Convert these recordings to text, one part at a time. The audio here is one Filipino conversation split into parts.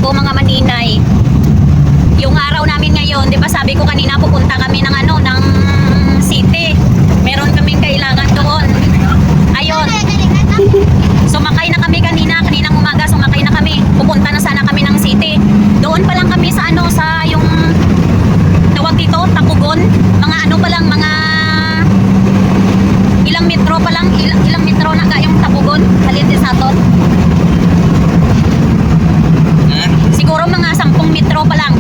ko mga maninay. Yung araw namin ngayon, 'di ba sabi ko kanina pupunta kami ng ng city. Meron kaming kailangan doon. Ayun. Sumakay na kami kaninang umaga, sumakay na kami. Pupunta na sana kami ng city. Doon pa lang kami sa sa yung tawag dito, Tapugon. Mga pa lang, mga ilang metro pa lang, ilang metro na yung Tapugon, Halinte Satot. Siguro mga 10 metro pa lang.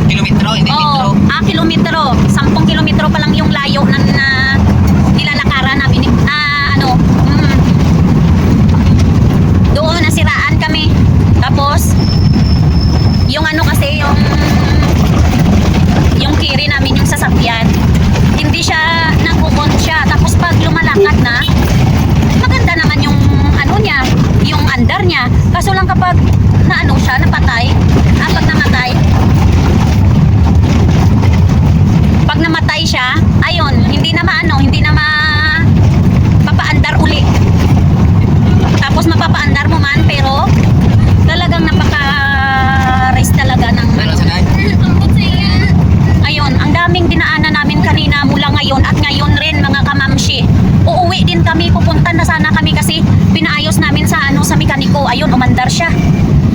Kilometro, hindi metro. Kilometro. 10 kilometro pa lang yung layo na nilalakaran namin. Doon nasiraan kami. Tapos yung kasi yung kiri namin, yung sasakyan, hindi siya nag-on siya. Tapos pag lumalakad na, maganda naman yung niya, yung andar niya. Kaso lang kapag siya, napatay, pag namatay siya, ayun, hindi na papaandar uli. Tapos mapapaandar mo man, pero talagang napaka-race talaga ng ayun, ang daming dinaanan namin kanina mula ngayon at ngayon rin mga kamamshi. Uuwi din kami, pupunta na sana kami kasi pinaayos namin sa sa mekaniko. Ayun, umandar siya.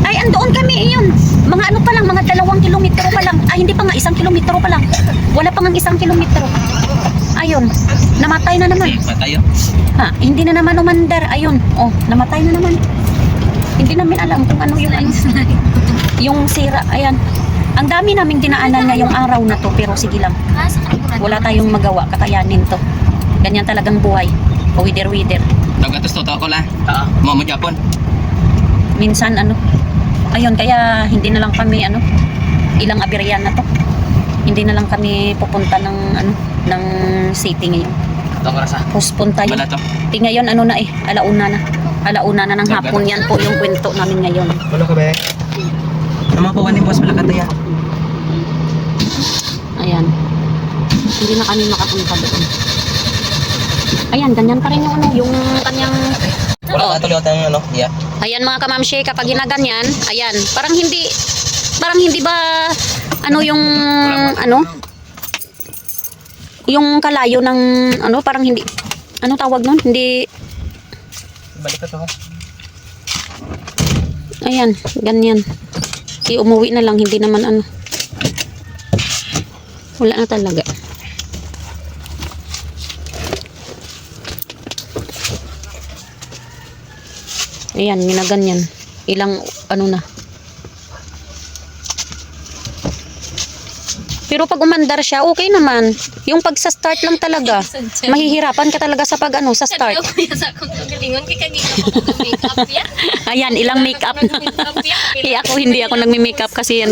Ay, andoon kami, yun. Mga pa lang, mga 2 kilometro pa lang. Ay, hindi pa nga, 1 kilometro pa lang. Wala pa nga 1 kilometro. Ayun, namatay na naman. Matay yun. Hindi na naman umandar. Ayun, namatay na naman. Hindi namin alam kung ano yung yung sira. Ayan. Ang dami naming dinaanan ngayong araw na to, pero sige lang. Wala tayong magawa, kakayanin to. Ganyan talagang buhay. Wider-wider. Tagatos to ko lang. Mo Japon. Minsan ayun, kaya hindi na lang kami ilang aberyan na to. Hindi na lang kami pupunta ng city ngayon. Itong rasa. Puspunta yun. Wala to. Ngayon alauna na. Alauna na ng hapon, yan po yung kwento namin ngayon. Wala ka ba? Ang mga pawan ni boss wala ka tayo. Ayan. Hindi na kami makapunta doon. Ayan, ganyan pa rin yung kanyang Wala ka tuloy ang yeah. Ayan mga kamamshi, kapag ginaganyan, ayan, parang hindi ba yung kalayo ng parang hindi tawag nun, hindi Balik ka to. Ayan, ganyan. Umuwi na lang, hindi naman wala na talaga. Ayan, ginaganyan. Ilang na. Pero pag umandar siya, okay naman. Yung pag sa start lang talaga, mahihirapan ka talaga sa pag sa start. Ayan, ilang makeup na. Hindi ako nagmi-makeup kasi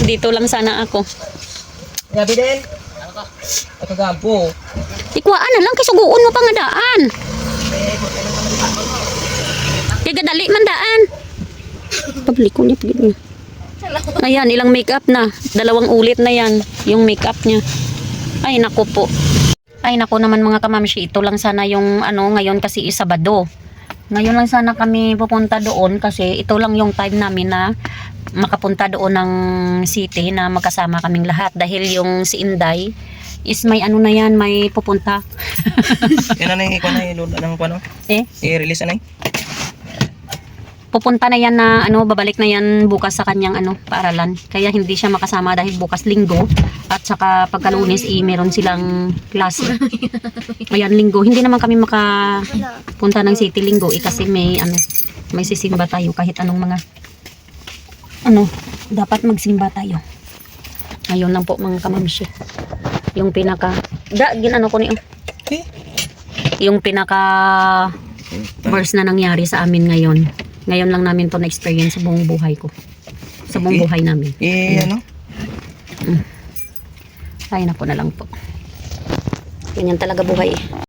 dito lang sana ako. Yabi din. Ako gampo. Ikuhaan na lang, kisuguon mo pang daan. Kaya dali man daan. Pablik ko niya. Ayan, ilang makeup na. 2 ulit na yan, yung makeup niya. Ay, naku po. Ay, naku naman mga kamamshi. Ito lang sana yung ngayon kasi Sabado. Ngayon lang sana kami pupunta doon kasi ito lang yung time namin na makapunta doon ng city na magkasama kaming lahat. Dahil yung si Inday is may na yan, may pupunta. Yan na ikaw na i-load ng i-release na Pupunta na yan na babalik na yan bukas sa kanyang paaralan. Kaya hindi siya makasama dahil bukas Linggo at saka pagka-Lunes meron silang klase. Ayan, Linggo. Hindi naman kami makapunta ng city Linggo kasi may sisimba tayo kahit anong mga dapat magsimba tayo. Ayun lang po mga kamamshi. Yung pinaka ko niyo. Yung pinaka verse na nangyari sa amin ngayon. Ngayon lang namin to na-experience sa buong buhay ko. Sa buong buhay namin. Ay, naku na lang po. Ganyan talaga buhay